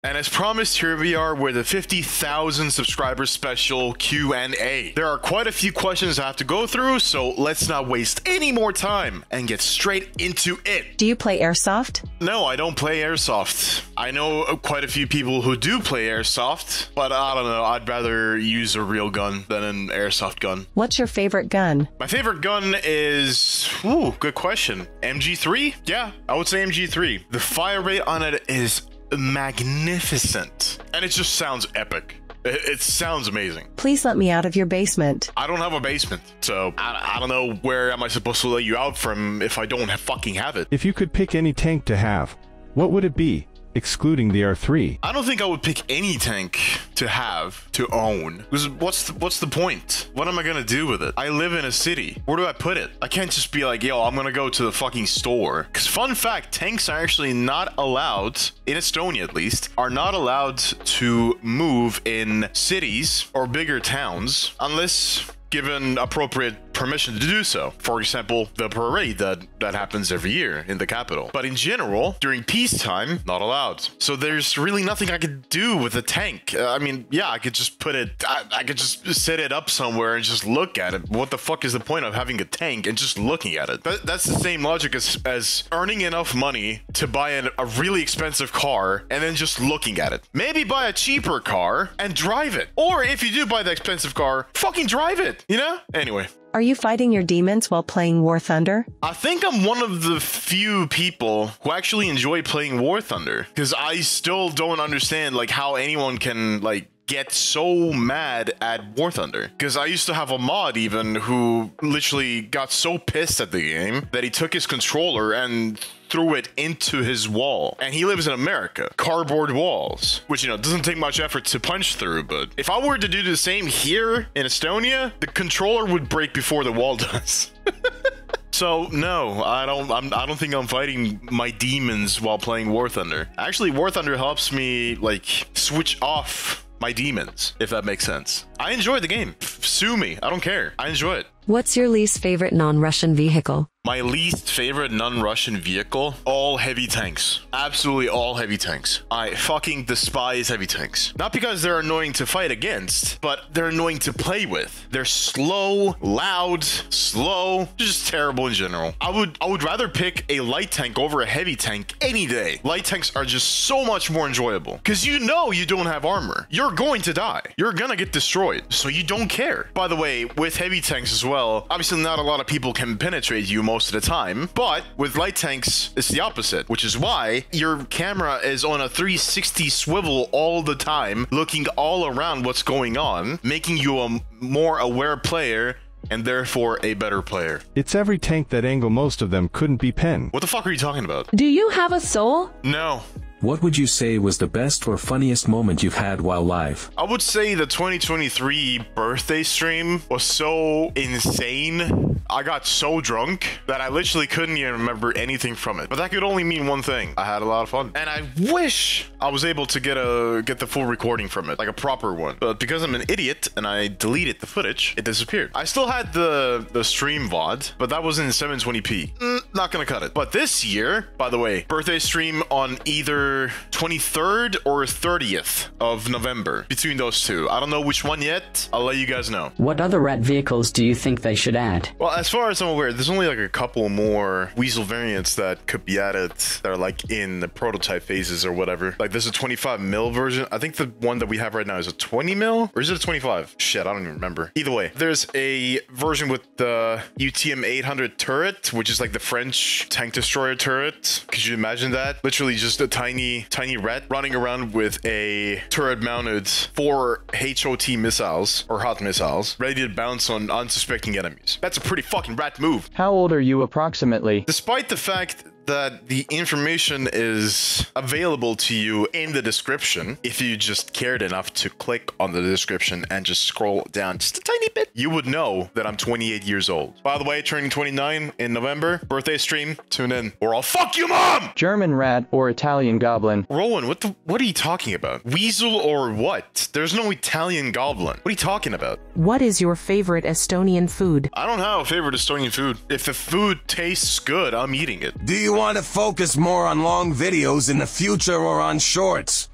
And as promised, here we are with a 50,000 subscribers special Q&A. There are quite a few questions I have to go through, so let's not waste any more time and get straight into it. Do you play Airsoft? No, I don't play Airsoft. I know quite a few people who do play Airsoft, but I don't know, I'd rather use a real gun than an Airsoft gun. What's your favorite gun? My favorite gun is... Ooh, good question. MG3? Yeah, I would say MG3. The fire rate on it is magnificent, and it just sounds epic. It sounds amazing. Please let me out of your basement. I don't have a basement, so I don't know where am I supposed to let you out from if I don't fucking have it. If you could pick any tank to have, what would it be, excluding the R3? I don't think I would pick any tank to have, to own. Because what's the point? What am I gonna do with it? I live in a city. Where do I put it? I can't just be like, yo, I'm gonna go to the fucking store. Because fun fact, tanks are actually not allowed, in Estonia at least, are not allowed to move in cities or bigger towns unless given appropriate permission to do so. For example, the parade that happens every year in the capital. But in general, during peacetime, not allowed. So there's really nothing I could do with a tank. I mean, yeah, I could just put it, I could just set it up somewhere and just look at it. What the fuck is the point of having a tank and just looking at it? That's the same logic as earning enough money to buy a really expensive car and then just looking at it. Maybe buy a cheaper car and drive it. Or if you do buy the expensive car, fucking drive it. You know? Anyway. Are you fighting your demons while playing War Thunder? I think I'm one of the few people who actually enjoy playing War Thunder. Because I still don't understand, like, how anyone can, like, get so mad at War Thunder. Because I used to have a mod even who literally got so pissed at the game that he took his controller and threw it into his wall. And he lives in America. Cardboard walls. Which, you know, doesn't take much effort to punch through, but if I were to do the same here in Estonia, the controller would break before the wall does. So no, I don't think I'm fighting my demons while playing War Thunder. Actually, War Thunder helps me, like, switch off my demons, if that makes sense. I enjoy the game. Sue me. I don't care. I enjoy it. What's your least favorite non-Russian vehicle? My least favorite non-Russian vehicle? All heavy tanks. Absolutely all heavy tanks. I fucking despise heavy tanks. Not because they're annoying to fight against, but they're annoying to play with. They're slow, loud, slow, just terrible in general. I would rather pick a light tank over a heavy tank any day. Light tanks are just so much more enjoyable. Because you know you don't have armor. You're going to die. You're gonna get destroyed. So you don't care. By the way, with heavy tanks as well, obviously not a lot of people can penetrate you most of the time, but with light tanks, it's the opposite, which is why your camera is on a 360 swivel all the time, looking all around what's going on, making you a more aware player and therefore a better player. It's every tank that angle most of them couldn't be pen. What the fuck are you talking about? Do you have a soul? No. What would you say was the best or funniest moment you've had while live? I would say the 2023 birthday stream was so insane. I got so drunk that I literally couldn't even remember anything from it. But that could only mean one thing. I had a lot of fun. And I wish I was able to get the full recording from it, like a proper one. But because I'm an idiot and I deleted the footage, it disappeared. I still had the stream VOD, but that was in 720p. Not gonna cut it. But this year, by the way, birthday stream on either 23rd or 30th of November. Between those two. I don't know which one yet. I'll let you guys know. What other rat vehicles do you think they should add? Well, as far as I'm aware, there's only like a couple more Weasel variants that could be added that are like in the prototype phases or whatever. Like there's a 25mm version. I think the one that we have right now is a 20mm or is it a 25? Shit, I don't even remember. Either way, there's a version with the UTM 800 turret, which is like the French tank destroyer turret. Could you imagine that? Literally just a tiny rat running around with a turret mounted 4 HOT missiles or hot missiles ready to bounce on unsuspecting enemies. That's a pretty fucking rat move. How old are you approximately? Despite the fact that the information is available to you in the description, if you just cared enough to click on the description and just scroll down just a tiny bit, you would know that I'm 28 years old. By the way, turning 29 in November, birthday stream, tune in or I'll fuck you, mom! German rat or Italian goblin? Rowan, what are you talking about? Weasel or what? There's no Italian goblin. What are you talking about? What is your favorite Estonian food? I don't have a favorite Estonian food. If the food tastes good, I'm eating it. Do you want to focus more on long videos in the future or on shorts?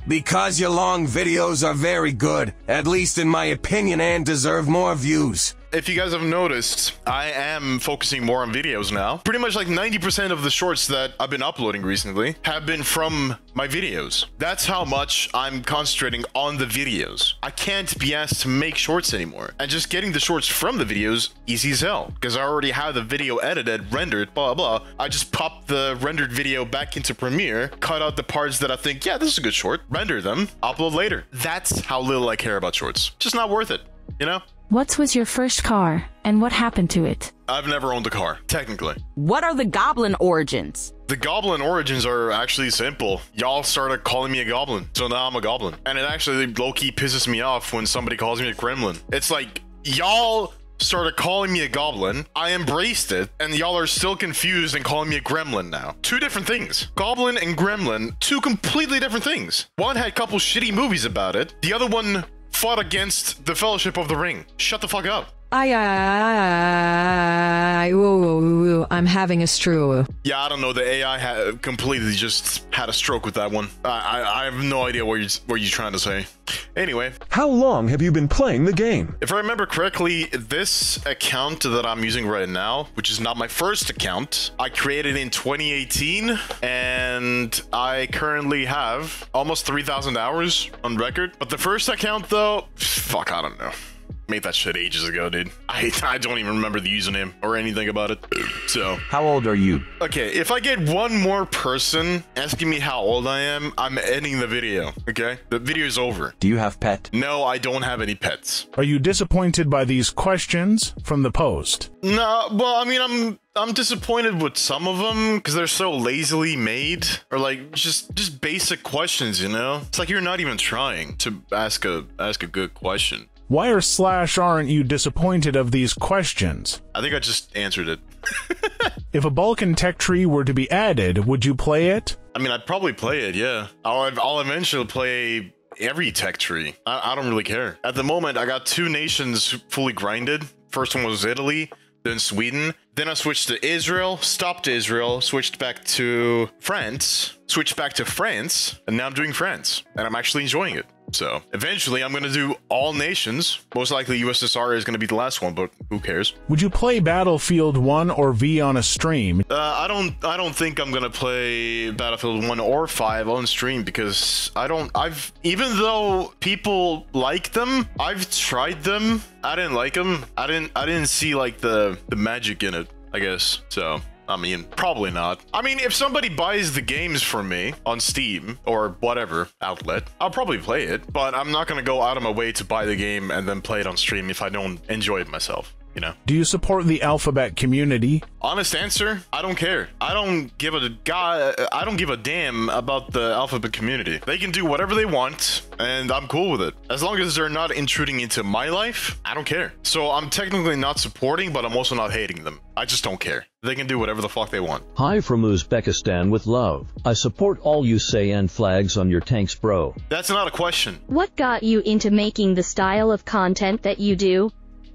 Because your long videos are very good, at least in my opinion, and deserve more views. If you guys have noticed, I am focusing more on videos now. Pretty much like 90% of the shorts that I've been uploading recently have been from my videos. That's how much I'm concentrating on the videos. I can't be asked to make shorts anymore. And just getting the shorts from the videos, easy as hell. Because I already have the video edited, rendered, blah, blah. I just pop the rendered video back into Premiere, cut out the parts that I think, yeah, this is a good short, render them, upload later. That's how little I care about shorts. Just not worth it, you know? What was your first car, and what happened to it? I've never owned a car, technically. What are the goblin origins? The goblin origins are actually simple. Y'all started calling me a goblin, so now I'm a goblin. And it actually low-key pisses me off when somebody calls me a gremlin. It's like, y'all started calling me a goblin, I embraced it, and y'all are still confused and calling me a gremlin now. Two different things. Goblin and gremlin, two completely different things. One had a couple shitty movies about it. The other one fought against the Fellowship of the Ring. Shut the fuck up. Whoa, I'm having a strew. Yeah, I don't know. The AI completely just had a stroke with that one. I have no idea what you're trying to say. Anyway. How long have you been playing the game? If I remember correctly, this account that I'm using right now, which is not my first account, I created in 2018, and I currently have almost 3,000 hours on record. But the first account, though, fuck, I don't know. Made that shit ages ago, dude. I don't even remember the username or anything about it. So how old are you? Okay, if I get one more person asking me how old I am, I'm ending the video. Okay, the video is over. Do you have pet? No, I don't have any pets. Are you disappointed by these questions from the post? No, well, I mean, I'm disappointed with some of them because they're so lazily made, or like just basic questions, you know. It's like you're not even trying to ask a good question. Why or slash aren't you disappointed of these questions? I think I just answered it. If a Balkan tech tree were to be added, would you play it? I mean, I'd probably play it, yeah. I'll eventually play every tech tree. I don't really care. At the moment, I got 2 nations fully grinded. First one was Italy, then Sweden. Then I switched to Israel, stopped Israel, switched back to France, switched back to France, and now I'm doing France. And I'm actually enjoying it. So eventually I'm going to do all nations. Most likely USSR is going to be the last one, but who cares? Would you play Battlefield 1 or V on a stream? I don't think I'm going to play Battlefield 1 or 5 on stream because even though people like them, I've tried them. I didn't like them. I didn't see like the magic in it, I guess. So I mean, probably not. I mean, if somebody buys the games for me on Steam or whatever outlet, I'll probably play it, but I'm not going to go out of my way to buy the game and then play it on stream if I don't enjoy it myself. You know. Do you support the Alphabet community? Honest answer, I don't care. I don't give a damn about the Alphabet community. They can do whatever they want, and I'm cool with it. As long as they're not intruding into my life, I don't care. So I'm technically not supporting, but I'm also not hating them. I just don't care. They can do whatever the fuck they want. Hi from Uzbekistan with love. I support all you say and flags on your tanks, bro. That's not a question. What got you into making the style of content that you do?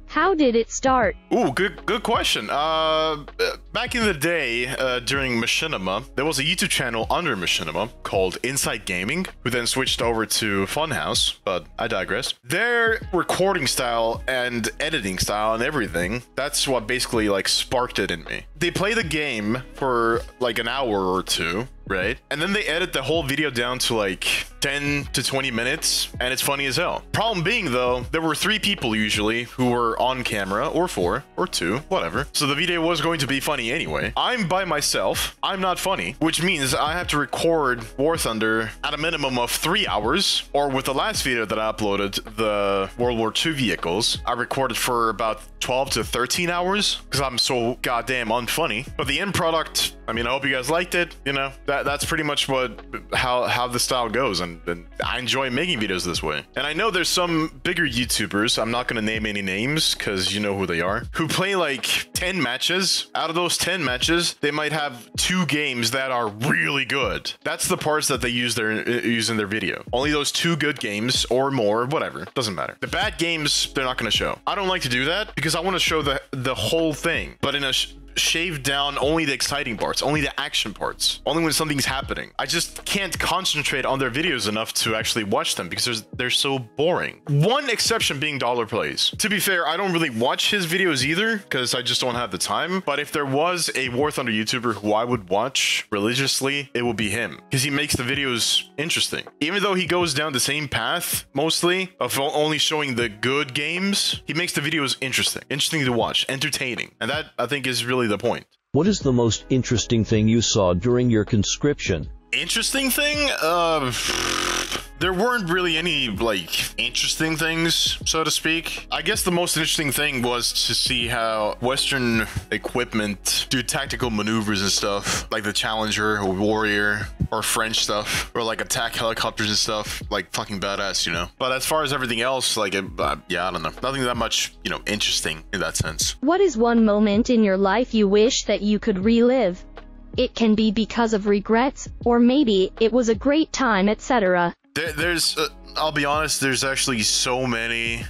How did it start? Ooh, good question. Back in the day, during Machinima, there was a YouTube channel under Machinima called Inside Gaming, who then switched over to Funhouse, but I digress. Their recording style and editing style and everything, that's what basically like sparked it in me. They play the game for like an hour or two, right? And then they edit the whole video down to like 10 to 20 minutes, and it's funny as hell. Problem being though, there were 3 people usually who were on camera, or 4, or 2, whatever. So the video was going to be funny anyway. I'm by myself, I'm not funny, which means I have to record War Thunder at a minimum of 3 hours, or with the last video that I uploaded, the World War II vehicles, I recorded for about 12 to 13 hours, because I'm so goddamn unfunny. But the end product, I mean, I hope you guys liked it, you know, that's pretty much how the style goes, and I enjoy making videos this way. And I know there's some bigger YouTubers, I'm not gonna name any names because you know who they are, who play like 10 matches. Out of those 10 matches, they might have 2 games that are really good. That's the parts that they use in their video. Only those 2 good games or more, whatever, doesn't matter. The bad games, they're not gonna show. I don't like to do that because I want to show the whole thing, but in a shave down only the exciting parts, only the action parts, only when something's happening. I just can't concentrate on their videos enough to actually watch them because they're so boring. One exception being Dollar Plays. To be fair, I don't really watch his videos either because I just don't have the time. But if there was a War Thunder YouTuber who I would watch religiously, it would be him because he makes the videos interesting. Even though he goes down the same path mostly of only showing the good games, he makes the videos interesting to watch, entertaining. And that, I think, is really the point. What is the most interesting thing you saw during your conscription? Interesting thing? There weren't really any, like, interesting things, so to speak. I guess the most interesting thing was to see how Western equipment do tactical maneuvers and stuff, like the Challenger or Warrior or French stuff, or like attack helicopters and stuff, like fucking badass, you know? But as far as everything else, like, yeah, I don't know. Nothing that much, you know, interesting in that sense. What is one moment in your life you wish that you could relive? It can be because of regrets, or maybe it was a great time, etc. There's, I'll be honest, there's actually so many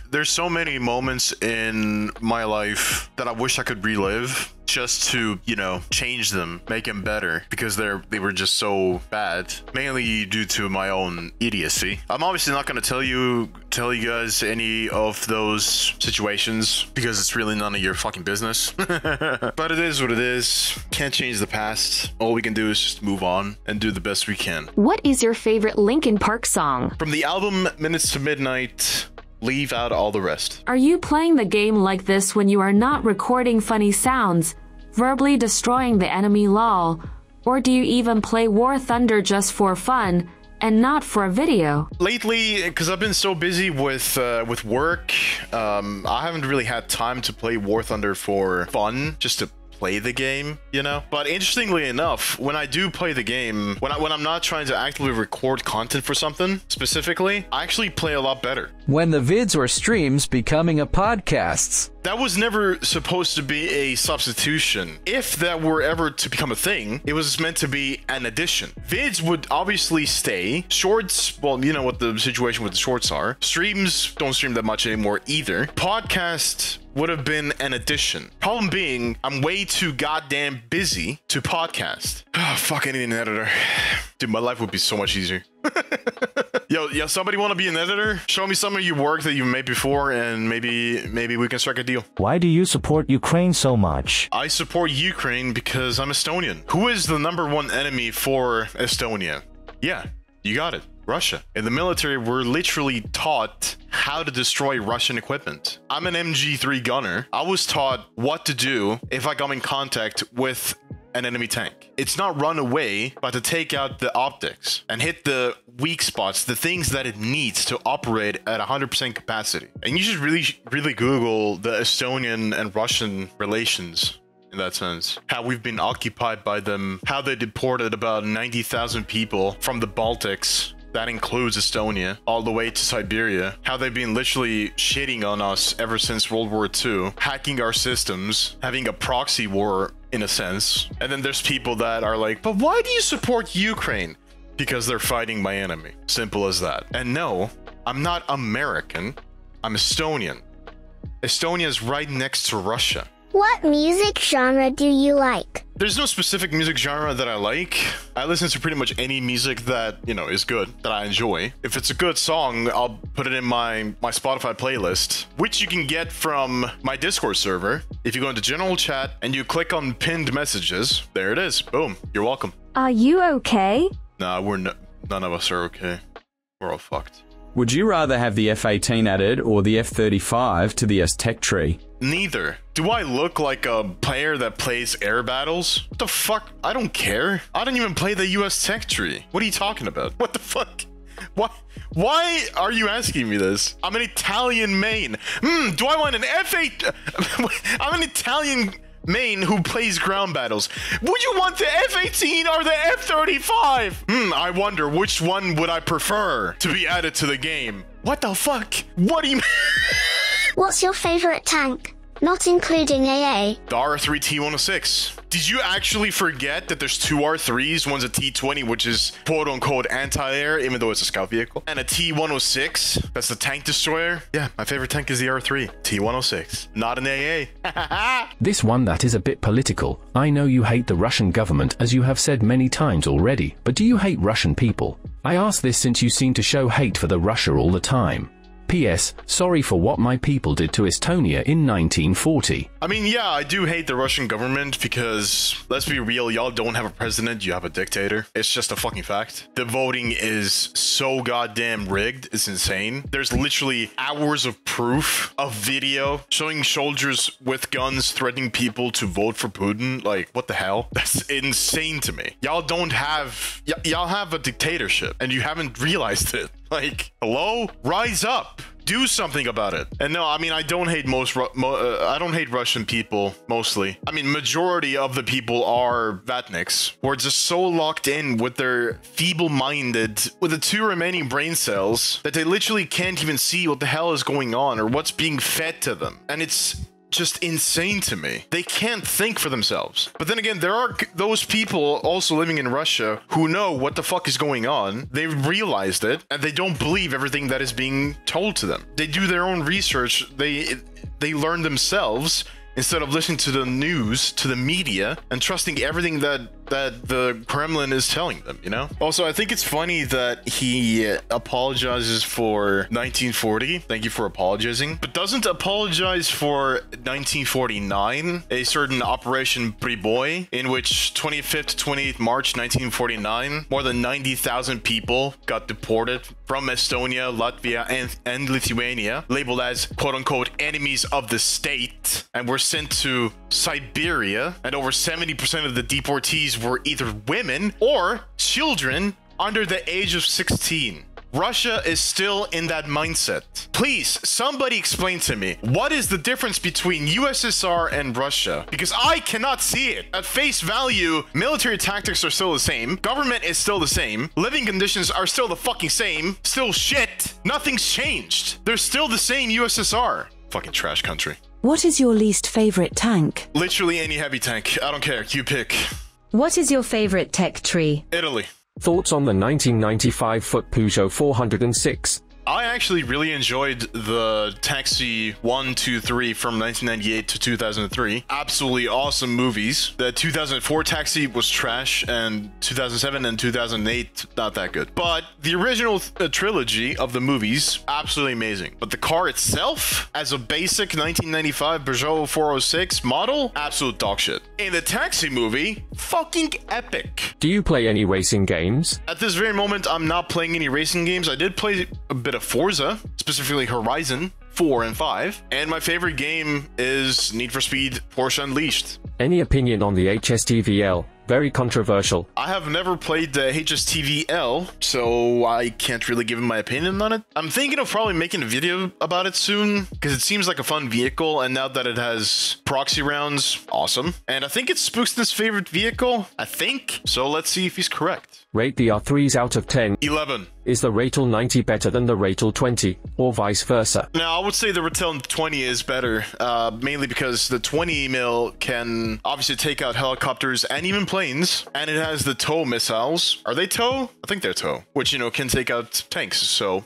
moments in my life that I wish I could relive just to, you know, change them, make them better because they were just so bad, mainly due to my own idiocy. I'm obviously not going to tell you guys any of those situations because it's really none of your fucking business. But it is what it is. Can't change the past. All we can do is just move on and do the best we can. What is your favorite Linkin Park song? From the album Minutes to Midnight, leave out all the rest. Are you playing the game like this when you are not recording funny sounds, verbally destroying the enemy lol, or do you even play War Thunder just for fun and not for a video? Lately, because I've been so busy with work, I haven't really had time to play War Thunder for fun, just to play the game, you know? But interestingly enough, when I do play the game, when I'm not trying to actively record content for something specifically, I actually play a lot better. When the vids or streams becoming a podcasts. That was never supposed to be a substitution. If that were ever to become a thing, it was meant to be an addition. Vids would obviously stay. Shorts, well, you know what the situation with the shorts are. Streams don't stream that much anymore either. Podcast would have been an addition. Problem being, I'm way too goddamn busy to podcast. Oh, fuck, I need an editor. Dude, my life would be so much easier. Yo, somebody want to be an editor? Show me some of your work that you've made before, and maybe we can strike a deal. Why do you support Ukraine so much? I support Ukraine because I'm Estonian. Who is the #1 enemy for Estonia? Yeah, you got it. Russia. In the military, we're literally taught how to destroy Russian equipment. I'm an MG3 gunner. I was taught what to do if I come in contact with an enemy tank. It's not run away, but to take out the optics and hit the weak spots, the things that it needs to operate at 100% capacity. And you should really Google the Estonian and Russian relations in that sense. How we've been occupied by them, how they deported about 90,000 people from the Baltics. That includes Estonia, all the way to Siberia. How they've been literally shitting on us ever since World War II, hacking our systems, having a proxy war in a sense. And then there's people that are like, but why do you support Ukraine? Because they're fighting my enemy. Simple as that. And no, I'm not American. I'm Estonian. Estonia is right next to Russia. What music genre do you like? There's no specific music genre that I like. I listen to pretty much any music that, you know, is good, that I enjoy. If it's a good song, I'll put it in my Spotify playlist, which you can get from my Discord server. If you go into general chat and you click on pinned messages, there it is. Boom. You're welcome. Are you okay? Nah, none of us are okay. We're all fucked. Would you rather have the F-18 added or the F-35 to the S-Tech tree? Neither. Do I look like a player that plays air battles? What the fuck? I don't care. I don't even play the US Tech tree. What are you talking about? What the fuck? Why are you asking me this? I'm an Italian main. Do I want an F-8? I'm an Italian main who plays ground battles. Would you want the F-18 or the F-35? I wonder which one would I prefer to be added to the game. What the fuck? What do you mean? What's your favorite tank? not including AA. The R3 T106. Did you actually forget that there's two R3s? One's a T20, which is quote-unquote anti-air, even though it's a scout vehicle. And a T106, that's the tank destroyer. Yeah, my favorite tank is the R3. T106, not an AA. This one that is a bit political. I know you hate the Russian government, as you have said many times already, but do you hate Russian people? I ask this since you seem to show hate for the Russia all the time. P.S. Sorry for what my people did to Estonia in 1940. I mean, yeah, I do hate the Russian government because, let's be real, y'all don't have a president, you have a dictator. It's just a fucking fact. The voting is so goddamn rigged, it's insane. There's literally hours of proof of video showing soldiers with guns threatening people to vote for Putin. Like, what the hell? That's insane to me. Y'all don't have... y'all have a dictatorship, and you haven't realized it. Like, hello? Rise up. Do something about it. And no, I mean, I don't hate I don't hate Russian people, mostly. I mean, majority of the people are Vatniks, who are just so locked in with their feeble-minded, with the 2 remaining brain cells, that they literally can't even see what the hell is going on or what's being fed to them. And it's just insane to me. They can't think for themselves. But then again, there are those people also living in Russia who know what the fuck is going on. They realized it, and they don't believe everything that is being told to them. They do their own research. They learn themselves instead of listening to the news, to the media, and trusting everything that the Kremlin is telling them, you know? Also, I think it's funny that he apologizes for 1940. Thank you for apologizing. But doesn't apologize for 1949, a certain Operation Priboy, in which 25th to 28th March 1949, more than 90,000 people got deported from Estonia, Latvia, and Lithuania, labeled as quote-unquote enemies of the state, and were sent to Siberia, and over 70% of the deportees were either women or children under the age of 16. Russia is still in that mindset. Please, somebody explain to me, what is the difference between USSR and Russia? Because I cannot see it. At face value, military tactics are still the same, government is still the same, living conditions are still the fucking same, still shit. Nothing's changed. They're still the same USSR. Fucking trash country. What is your least favorite tank? Literally any heavy tank. I don't care. You pick. What is your favorite tech tree? Italy. Thoughts on the 1995 Ford Peugeot 406? I actually really enjoyed the Taxi 1, 2, 3 from 1998 to 2003. Absolutely awesome movies. The 2004 Taxi was trash, and 2007 and 2008, not that good. But the original trilogy of the movies, absolutely amazing. But the car itself, as a basic 1995 Peugeot 406 model, absolute dog shit. In the Taxi movie, fucking epic. Do you play any racing games? At this very moment, I'm not playing any racing games. I did play a bit of Forza, specifically Horizon 4 and 5, and my favorite game is Need for Speed Porsche Unleashed. Any opinion on the HSTVL? Very controversial. I have never played the HSTVL, so I can't really give my opinion on it. I'm thinking of probably making a video about it soon, because it seems like a fun vehicle, and now that it has proxy rounds, awesome. And I think it's Spookston's favorite vehicle, I think, so let's see if he's correct. Rate the R3s out of 10. 11. Is the Ratel 90 better than the Ratel 20, or vice versa? Now, I would say the Ratel 20 is better, mainly because the 20 mil can obviously take out helicopters and even planes, and it has the TOW missiles. Are they TOW? I think they're TOW, which, you know, can take out tanks, so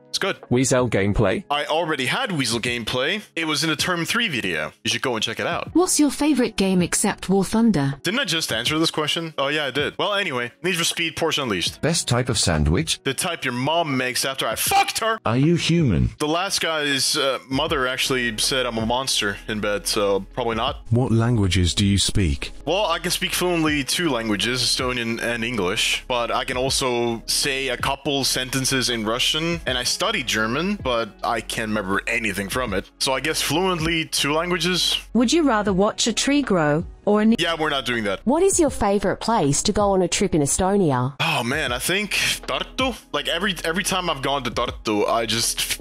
it's good. Weasel gameplay? I already had Weasel gameplay. It was in a Term 3 video. You should go and check it out. What's your favorite game except War Thunder? Didn't I just answer this question? Oh yeah, I did. Well, anyway, Need for Speed Porsche Unleashed. Best type of sandwich? The type your mom makes after I fucked her! Are you human? The last guy's mother actually said I'm a monster in bed, so probably not. What languages do you speak? Well, I can speak fluently 2 languages, Estonian and English, but I can also say a couple sentences in Russian, and I studied German, but I can't remember anything from it. So I guess fluently 2 languages. Would you rather watch a tree grow or Yeah, we're not doing that. What is your favorite place to go on a trip in Estonia? Oh man, I think Tartu. Like every time I've gone to Tartu, I just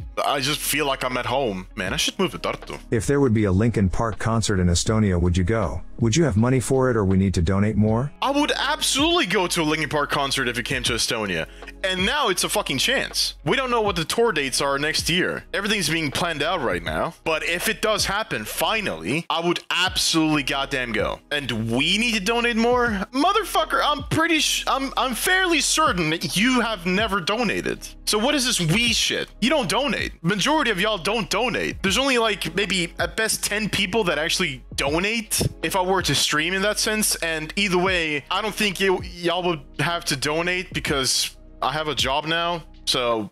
feel like I'm at home. Man, I should move to Tartu. If there would be a Linkin Park concert in Estonia, would you go? Would you have money for it, or we need to donate more? I would absolutely go to a Linkin Park concert if it came to Estonia. And now it's a fucking chance. We don't know what the tour dates are next year. Everything's being planned out right now. But if it does happen, finally, I would absolutely goddamn go. And we need to donate more? Motherfucker, I'm fairly certain that you have never donated. So what is this we shit? You don't donate. Majority of y'all don't donate. There's only like maybe at best 10 people that actually donate if I were to stream in that sense. And either way, I don't think y'all would have to donate because I have a job now. So,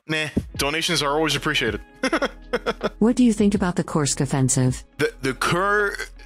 donations are always appreciated. What do you think about the Kursk offensive? The Kursk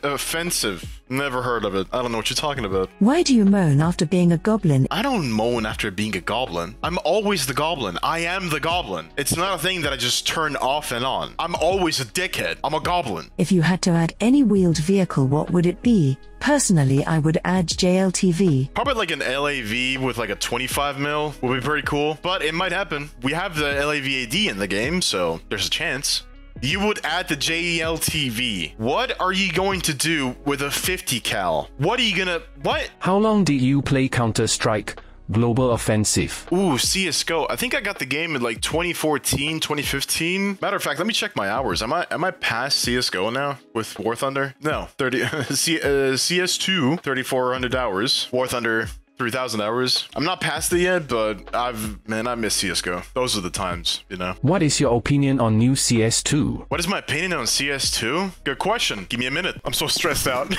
offensive. Never heard of it. I don't know what you're talking about. Why do you moan after being a goblin? I don't moan after being a goblin. I'm always the goblin. I am the goblin. It's not a thing that I just turn off and on. I'm always a dickhead. I'm a goblin. If you had to add any wheeled vehicle, what would it be? Personally, I would add JLTV. Probably like an LAV with like a 25 mil would be pretty cool. But it might happen. We have the LAVAD in the game, so there's a chance. You would add the JLTV. What are you going to do with a 50 cal? What are you gonna... What? How long did you play Counter-Strike Global Offensive? Ooh, CSGO. I think I got the game in like 2014, 2015. Matter of fact, let me check my hours. Am I past CSGO now with War Thunder? No, CS2, 3,400 hours. War Thunder, 3,000 hours. I'm not past it yet, but I miss CSGO. Those are the times, you know. What is your opinion on new CS2? What is my opinion on CS2? Good question. Give me a minute. I'm so stressed out.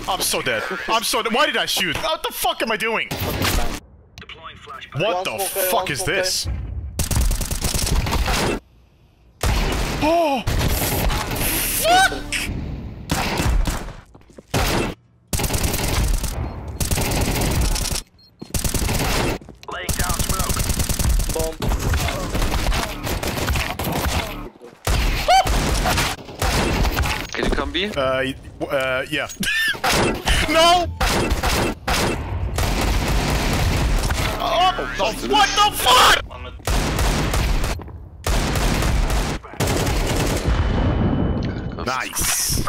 I'm so dead. Why did I shoot? What the fuck am I doing? What the fuck is this? Oh! Fuck! Laying down smoke. Bomb. Can you come B? Yeah. No! Oh, what the fuck? Nice.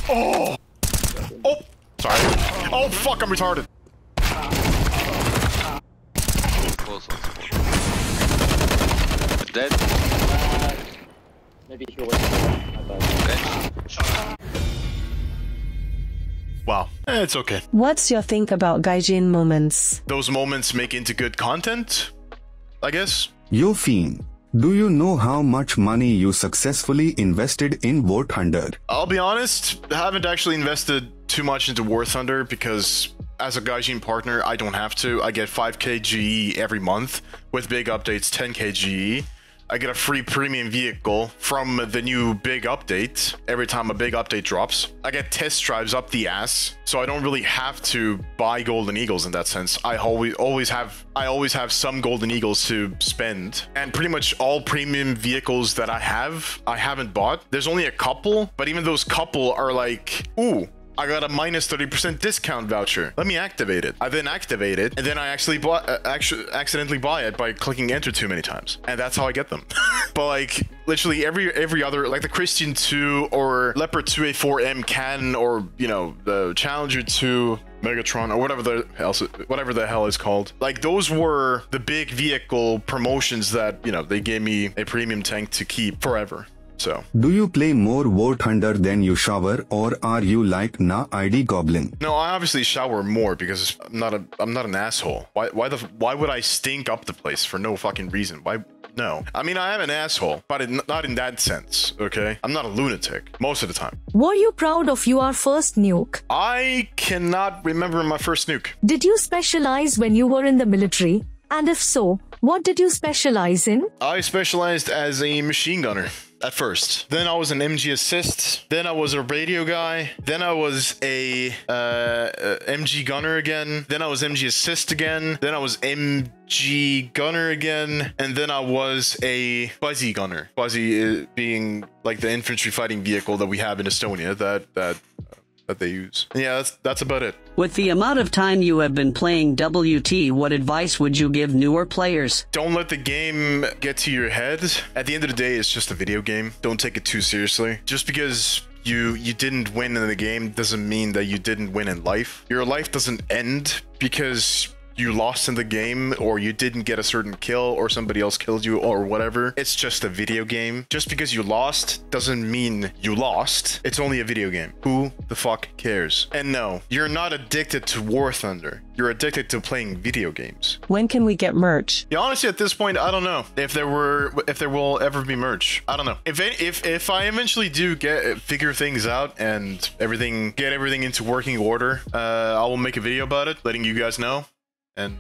Oh! Oh! Sorry. Oh, fuck, I'm retarded. Dead. Maybe he was Wow. It's okay. What's your think about Gaijin moments? Those moments make into good content, I guess. Yo Fiend, do you know how much money you successfully invested in War Thunder? I'll be honest, I haven't actually invested too much into War Thunder because as a Gaijin partner, I don't have to. I get 5k GE every month with big updates, 10k GE. I get a free premium vehicle from the new big update every time a big update drops. I get test drives up the ass, so I don't really have to buy Golden Eagles in that sense. I always have some Golden Eagles to spend, and pretty much all premium vehicles that I haven't bought. There's only a couple, but even those couple are like, ooh, I got a minus 30% discount voucher. Let me activate it. I then activate it, and then I accidentally buy it by clicking enter too many times, and that's how I get them. But like literally every other, like the Christian 2 or Leopard 2A4M Cannon, or you know the Challenger 2 Megatron, or whatever the hell is called. Like those were the big vehicle promotions that, you know, they gave me a premium tank to keep forever. So, do you play more War Thunder than you shower, or are you like Na ID Goblin? No, I obviously shower more because I'm not an asshole. Why would I stink up the place for no fucking reason? Why? No. I mean, I am an asshole, but not in that sense, okay? I'm not a lunatic most of the time. Were you proud of your first nuke? I cannot remember my first nuke. Did you specialize when you were in the military? And if so, what did you specialize in? I specialized as a machine gunner. at first. Then I was an MG assist. Then I was a radio guy. Then I was a MG gunner again. Then I was MG assist again. Then I was MG gunner again. And then I was a Fuzzy gunner. Fuzzy being like the infantry fighting vehicle that we have in Estonia that they use. Yeah, that's about it. With the amount of time you have been playing WT, what advice would you give newer players? Don't let the game get to your head. At the end of the day, it's just a video game. Don't take it too seriously. Just because you didn't win in the game doesn't mean that you didn't win in life. Your life doesn't end because you lost in the game or you didn't get a certain kill or somebody else killed you or whatever. It's just a video game. Just because you lost doesn't mean you lost. It's only a video game. Who the fuck cares? And no, you're not addicted to War Thunder. You're addicted to playing video games. When can we get merch? Yeah, honestly, at this point, I don't know if there will ever be merch. I don't know. If I eventually do figure things out and get everything into working order, I will make a video about it, letting you guys know. And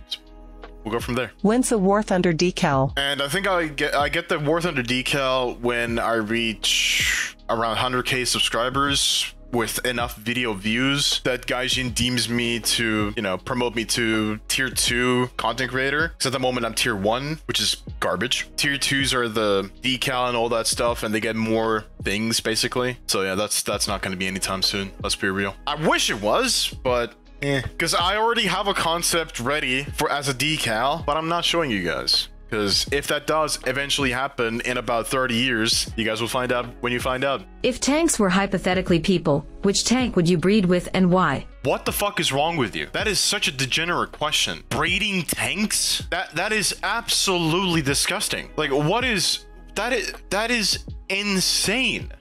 we'll go from there. When's the War Thunder decal? And I think I get the War Thunder decal when I reach around 100k subscribers with enough video views that Gaijin deems me to, promote me to tier 2 content creator. Because at the moment I'm tier 1, which is garbage. Tier 2s are the decal and all that stuff, and they get more things basically. So yeah, that's not going to be anytime soon. Let's be real. I wish it was, but because I already have a concept ready as a decal, but I'm not showing you guys. Because if that does eventually happen in about 30 years, you guys will find out when you find out. If tanks were hypothetically people, which tank would you breed with and why? What the fuck is wrong with you? That is such a degenerate question. Breeding tanks? That is absolutely disgusting. Like, what is... That is insane.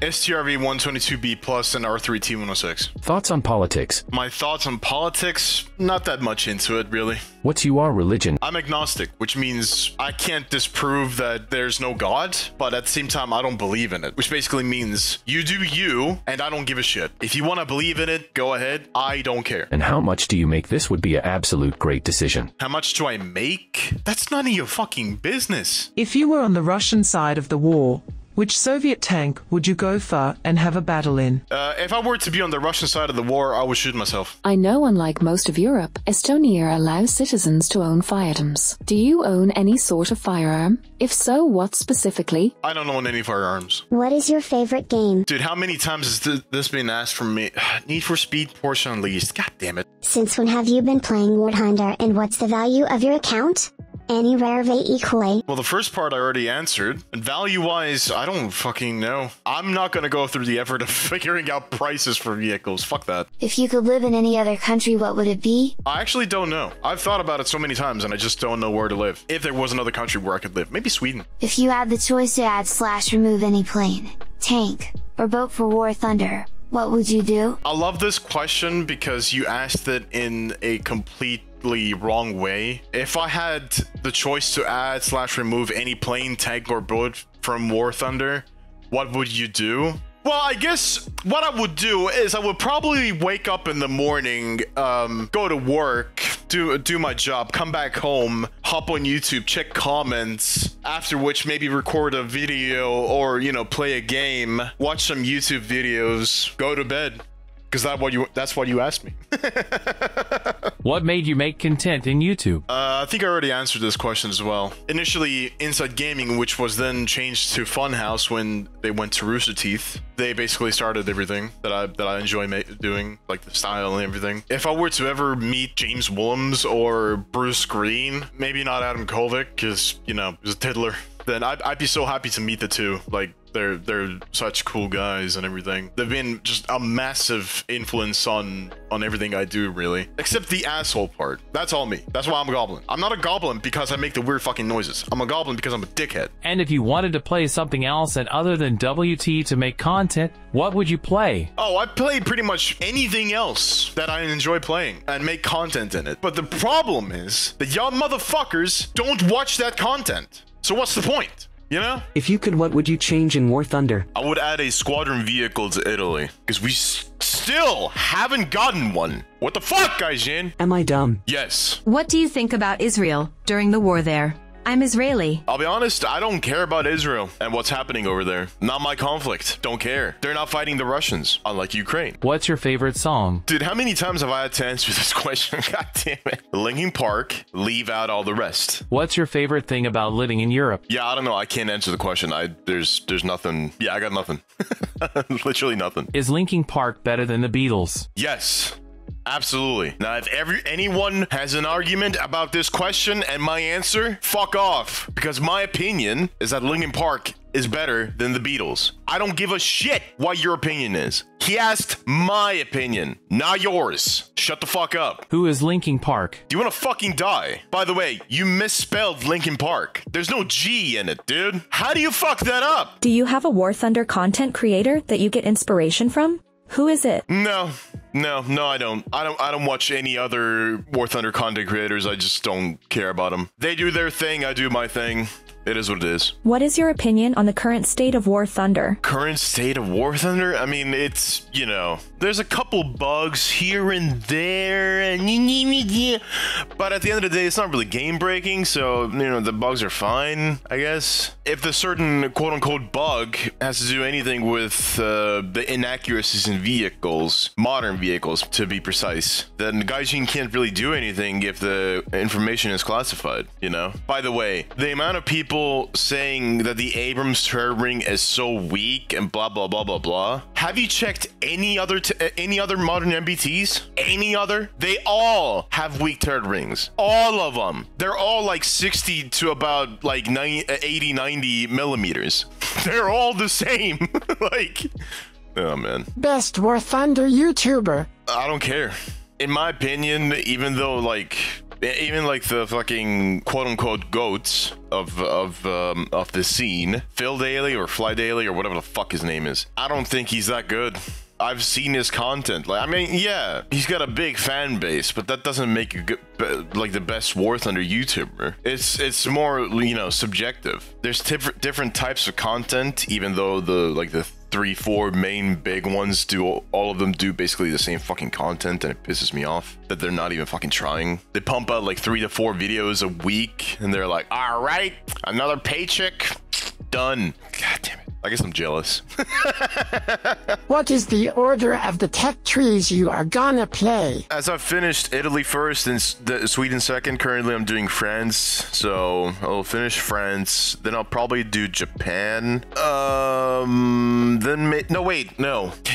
STRV 122B plus and R3 T106. Thoughts on politics? My thoughts on politics? Not that much into it, really. What's your religion? I'm agnostic, which means I can't disprove that there's no God, but at the same time, I don't believe in it. Which basically means you do you, and I don't give a shit. If you want to believe in it, go ahead. I don't care. And how much do you make? This would be an absolute great decision. How much do I make? That's none of your fucking business. If you were on the Russian side of the war, which Soviet tank would you go for and have a battle in? If I were to be on the Russian side of the war, I would shoot myself. I know, unlike most of Europe, Estonia allows citizens to own firearms. Do you own any sort of firearm? If so, what specifically? I don't own any firearms. What is your favorite game? Dude, how many times has this been asked from me? Need for Speed, Porsche Unleashed. God damn it. Since when have you been playing War Thunder, and what's the value of your account? Any rare equally? Well, the first part I already answered. And value-wise, I don't fucking know. I'm not gonna go through the effort of figuring out prices for vehicles. Fuck that. If you could live in any other country, what would it be? I actually don't know. I've thought about it so many times, and I just don't know where to live. If there was another country where I could live. Maybe Sweden. If you had the choice to add/remove any plane, tank, or boat for War Thunder, what would you do? I love this question because you asked it in a completely wrong way. If I had the choice to add/remove any plane, tank, or boat from War Thunder, what would you do? Well, I guess what I would do is I would probably wake up in the morning, go to work, do my job, come back home, hop on YouTube, check comments, after which maybe record a video or, play a game, watch some YouTube videos, go to bed. Because that's what you asked me. What made you make content in YouTube? I think I already answered this question as well. Initially, Inside Gaming, which was then changed to Funhouse when they went to Rooster Teeth. They basically started everything that I enjoy doing, like the style and everything. If I were to ever meet James Willems or Bruce Green, maybe not Adam Kovic, because, he's a tiddler, then I'd be so happy to meet the two. Like, they're such cool guys and everything. They've been just a massive influence on everything I do, really. Except the asshole part. That's all me. That's why I'm a goblin. I'm not a goblin because I make the weird fucking noises. I'm a goblin because I'm a dickhead. And if you wanted to play something else and other than WT to make content, what would you play? Oh, I play pretty much anything else that I enjoy playing and make content in it. But the problem is that y'all motherfuckers don't watch that content. So what's the point? If you could, what would you change in War Thunder? I would add a squadron vehicle to Italy. Because we still haven't gotten one. What the fuck, Gaijin? Am I dumb? Yes. What do you think about Israel during the war there? I'm Israeli. I'll be honest, I don't care about Israel and what's happening over there. Not my conflict. Don't care. They're not fighting the Russians, unlike Ukraine. What's your favorite song? Dude, how many times have I had to answer this question? God damn it. Linkin Park, leave out all the rest. What's your favorite thing about living in Europe? Yeah, I don't know. I can't answer the question. There's nothing. Yeah, I got nothing. Literally nothing. Is Linkin Park better than the Beatles? Yes. Absolutely. Now, if anyone has an argument about this question and my answer, fuck off. Because my opinion is that Linkin Park is better than the Beatles. I don't give a shit what your opinion is. He asked my opinion, not yours. Shut the fuck up. Who is Linkin Park? Do you want to fucking die? By the way, you misspelled Linkin Park. There's no G in it, dude. How do you fuck that up? Do you have a War Thunder content creator that you get inspiration from? Who is it? No, I don't. I don't watch any other War Thunder content creators. I just don't care about them. They do their thing, I do my thing. It is what it is. What is your opinion on the current state of War Thunder? Current state of War Thunder? I mean, it's, you know, there's a couple bugs here and there, but at the end of the day, it's not really game breaking, so, you know, the bugs are fine, I guess. If the certain quote-unquote bug has to do anything with the inaccuracies in vehicles, modern vehicles, to be precise, then Gaijin can't really do anything if the information is classified, you know? By the way, the amount of people saying that the Abrams turret ring is so weak and blah blah blah blah blah. Have you checked any other modern MBTs? Any other? They all have weak turret rings. All of them. They're all like 60 to about like 80, 90 millimeters. They're all the same. Like, oh man. Best War Thunder YouTuber. I don't care. In my opinion, even like the fucking quote-unquote goats of the scene, Phil Daly or Fly Daly or whatever the fuck his name is, I don't think he's that good. I've seen his content. Like, I mean, yeah, he's got a big fan base, but that doesn't make you good, like the best War Thunder YouTuber. It's more, you know, subjective. There's different types of content, even though the 3-4 main big ones all of them do basically the same fucking content, and it pisses me off that they're not even fucking trying. They pump out like 3 to 4 videos a week, and they're like, all right, another paycheck, done. God damn it. I guess I'm jealous. What is the order of the tech trees you are gonna play? As I've finished Italy first and Sweden second, currently I'm doing France. So I'll finish France, then I'll probably do Japan.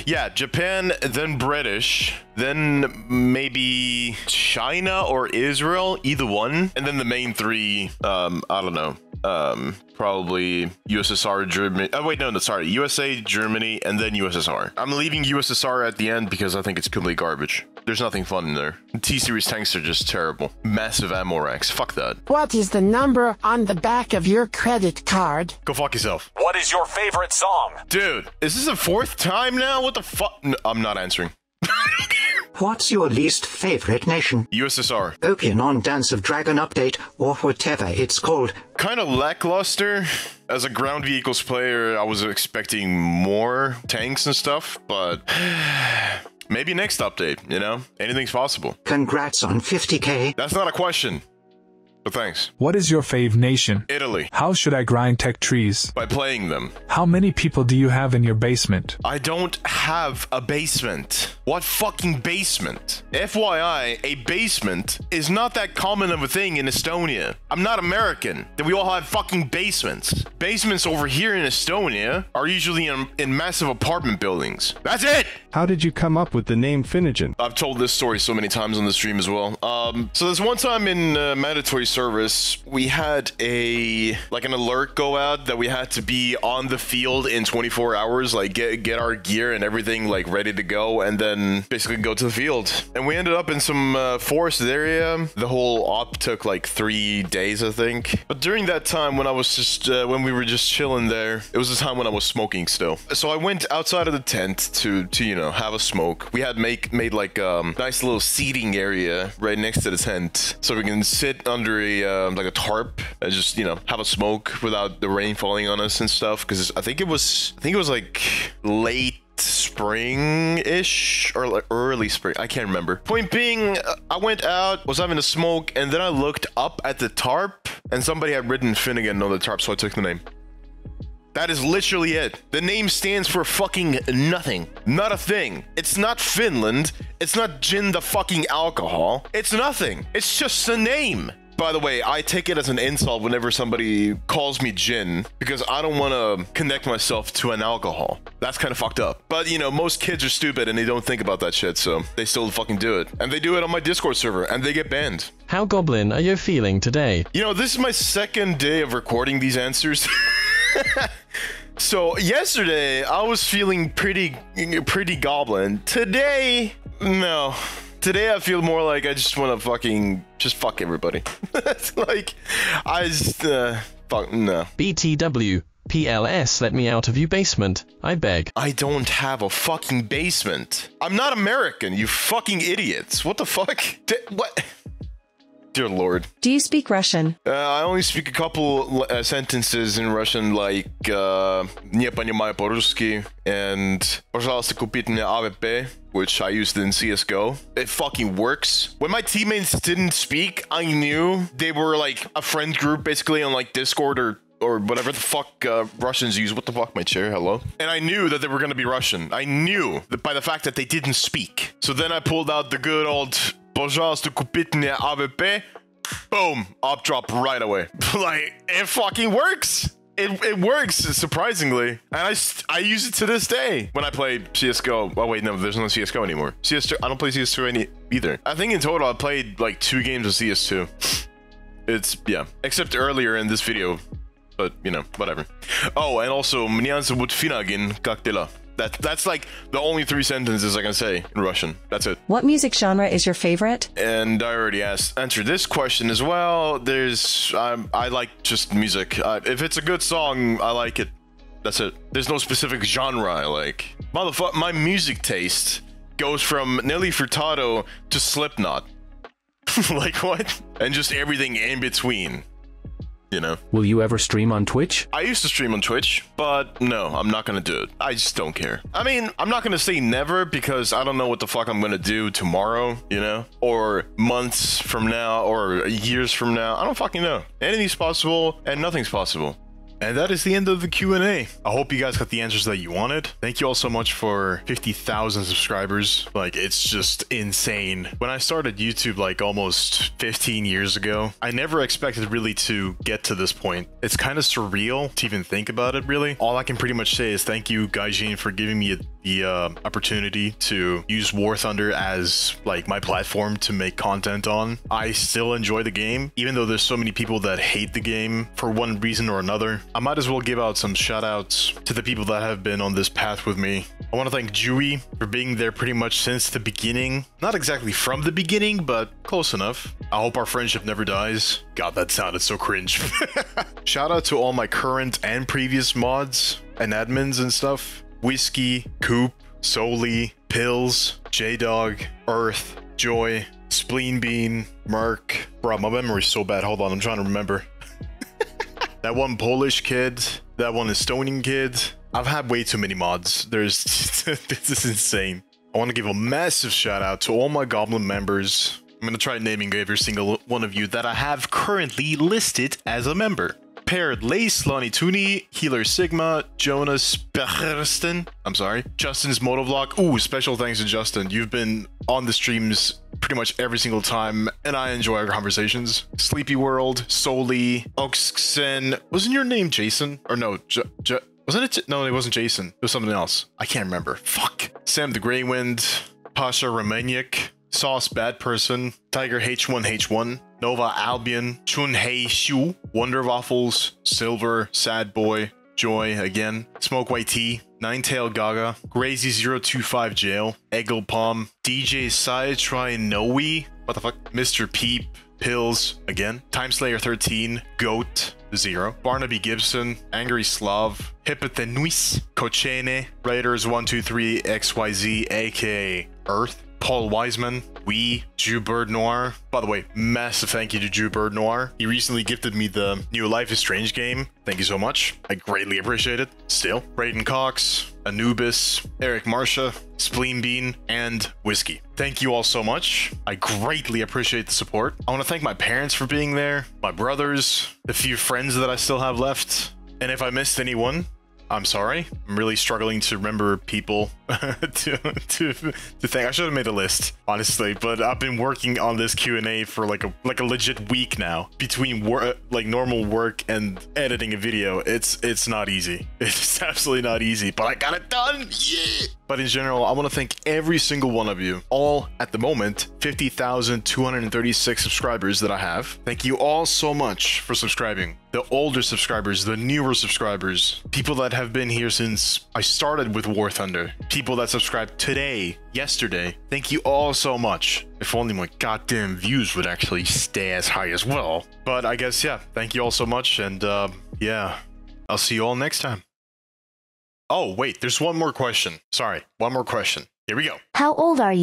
Yeah, Japan, then British, then maybe China or Israel, either one. And then the main 3, I don't know. Probably USSR, Germany. Oh, wait, no, sorry. USA, Germany, and then USSR. I'm leaving USSR at the end because I think it's complete garbage. There's nothing fun in there. T-Series tanks are just terrible. Massive ammo racks. Fuck that. What is the number on the back of your credit card? Go fuck yourself. What is your favorite song? Dude, is this the 4th time now? What the fuck? No, I'm not answering. What's your least favorite nation? USSR. Opinion on Dance of Dragon update, or whatever it's called. Kind of lackluster. As a ground vehicles player, I was expecting more tanks and stuff, but maybe next update, you know? Anything's possible. Congrats on 50K. That's not a question. But thanks. What is your fave nation? Italy. How should I grind tech trees? By playing them. How many people do you have in your basement? I don't have a basement. What fucking basement? FYI, a basement is not that common of a thing in Estonia. I'm not American. That we all have fucking basements. Basements over here in Estonia are usually in massive apartment buildings. That's it! How did you come up with the name Finnegan? I've told this story so many times on the stream as well. So there's one time in mandatory service, we had an alert go out that we had to be on the field in 24 hours, like get our gear and everything like ready to go, and then basically go to the field. And we ended up in some forested area. The whole op took like 3 days, I think. But during that time, when I was just when we were just chilling there, it was the time when I was smoking still. So I went outside of the tent to you know, have a smoke. We had made like nice little seating area right next to the tent, so we can sit under like a tarp and just, you know, have a smoke without the rain falling on us and stuff. Because I think it was like late spring-ish or like early spring. I can't remember. Point being, I went out, was having a smoke, and then I looked up at the tarp, and somebody had written Finnegan on the tarp, so I took the name. That is literally it. The name stands for fucking nothing. Not a thing. It's not Finland. It's not gin the fucking alcohol. It's nothing. It's just a name. By the way, I take it as an insult whenever somebody calls me gin because I don't want to connect myself to an alcohol. That's kind of fucked up. But, you know, most kids are stupid and they don't think about that shit, so they still fucking do it. And they do it on my Discord server and they get banned. How goblin are you feeling today? You know, this is my second day of recording these answers. So yesterday I was feeling pretty goblin. Today, no. Today I feel more like I just want to fuck everybody. It's like, I just, fuck, no. BTW, PLS, let me out of your basement, I beg. I don't have a fucking basement. I'm not American, you fucking idiots. What the fuck? What? Dear Lord. Do you speak Russian? I only speak a couple sentences in Russian, like «Не понимаю по-русски» and «Пожалуйста, купите мне AWP», which I used in CSGO. It fucking works. When my teammates didn't speak, I knew they were like a friend group basically on like Discord or whatever the fuck Russians use. What the fuck, my chair? Hello? And I knew that they were gonna be Russian. I knew that by the fact that they didn't speak. So then I pulled out the good old «Пожалуйста, купите мне AWP». Boom, op drop right away. Like, it fucking works. It works, surprisingly. And I use it to this day when I play CSGO. Oh wait, no, there's no CSGO anymore. CS2, I don't play CS2 either. I think in total I played like 2 games of CS2. It's, yeah, except earlier in this video. But, you know, whatever. Oh, and also, «Меня зовут Finnegan, как дела?» That's like the only 3 sentences I can say in Russian. That's it. What music genre is your favorite? And I already answered this question as well. I like just music. If it's a good song, I like it. That's it. There's no specific genre I like. Motherfucker, my music taste goes from Nelly Furtado to Slipknot. Like what? And just everything in between. You know. Will you ever stream on Twitch? I used to stream on Twitch, but no, I'm not gonna do it. I just don't care. I mean, I'm not gonna say never because I don't know what the fuck I'm gonna do tomorrow, you know? Or months from now, or years from now. I don't fucking know. Anything's possible, and nothing's possible. And that is the end of the Q&A. I hope you guys got the answers that you wanted. Thank you all so much for 50,000 subscribers. Like, it's just insane. When I started YouTube like almost 15 years ago, I never expected really to get to this point. It's kind of surreal to even think about it, really. All I can pretty much say is thank you, Gaijin, for giving me the opportunity to use War Thunder as like my platform to make content on. I still enjoy the game, even though there's so many people that hate the game for one reason or another. I might as well give out some shout outs to the people that have been on this path with me. I want to thank Jui for being there pretty much since the beginning. Not exactly from the beginning, but close enough. I hope our friendship never dies. God, that sounded so cringe. Shout out to all my current and previous mods and admins and stuff. Whiskey, Coop, Soli, Pills, J-Dog, Earth, Joy, Spleen Bean, Merc. Bro, my memory's so bad. Hold on, I'm trying to remember. That one Polish kid, that one Estonian kid. I've had way too many mods. This is insane. I want to give a massive shout out to all my Goblin members. I'm going to try naming every single one of you that I have currently listed as a member. Paired Lace, Lonnie Tooney, Healer Sigma, Jonas Bechersten, I'm sorry, Justin's Motovlog. Ooh, special thanks to Justin. You've been on the streams pretty much every single time, and I enjoy our conversations. Sleepy World, Soli, Oxen. Wasn't your name Jason? Or no, wasn't it? No, it wasn't Jason. It was something else. I can't remember. Fuck. Sam the Grey Wind, Pasha Romaniak, Sauce Bad Person, Tiger H1H1, Nova Albion, Chun Hei Shu, Wonder Waffles, Silver, Sad Boy, Joy again, Smoke White Tea, Ninetail Gaga, Grazy025 Jail, Eggle Palm, DJ Sai Noe, what the fuck, Mr. Peep, Pills again, Timeslayer 13, Goat 0, Barnaby Gibson, Angry Slav, Hippothenuis, Kochene, Raiders123 XYZ aka Earth, Paul Wiseman, Jew Bird Noir. By the way, massive thank you to Jew Bird Noir. He recently gifted me the new Life is Strange game. Thank you so much. I greatly appreciate it. Still. Brayden Cox, Anubis, Eric Marsha, Spleen Bean, and Whiskey. Thank you all so much. I greatly appreciate the support. I want to thank my parents for being there, my brothers, the few friends that I still have left. And if I missed anyone, I'm sorry. I'm really struggling to remember people to thank. I should have made a list, honestly, but I've been working on this Q&A for like a legit week now. Between like normal work and editing a video, it's not easy. It's absolutely not easy, but I got it done. Yeah. But in general, I want to thank every single one of you. All at the moment 50,236 subscribers that I have. Thank you all so much for subscribing. The older subscribers, the newer subscribers, people that have been here since I started with War Thunder, people that subscribed today, yesterday. Thank you all so much. If only my goddamn views would actually stay as high as well. But I guess, yeah, thank you all so much. And yeah, I'll see you all next time. Oh, wait, there's one more question. Sorry, one more question. Here we go. How old are you?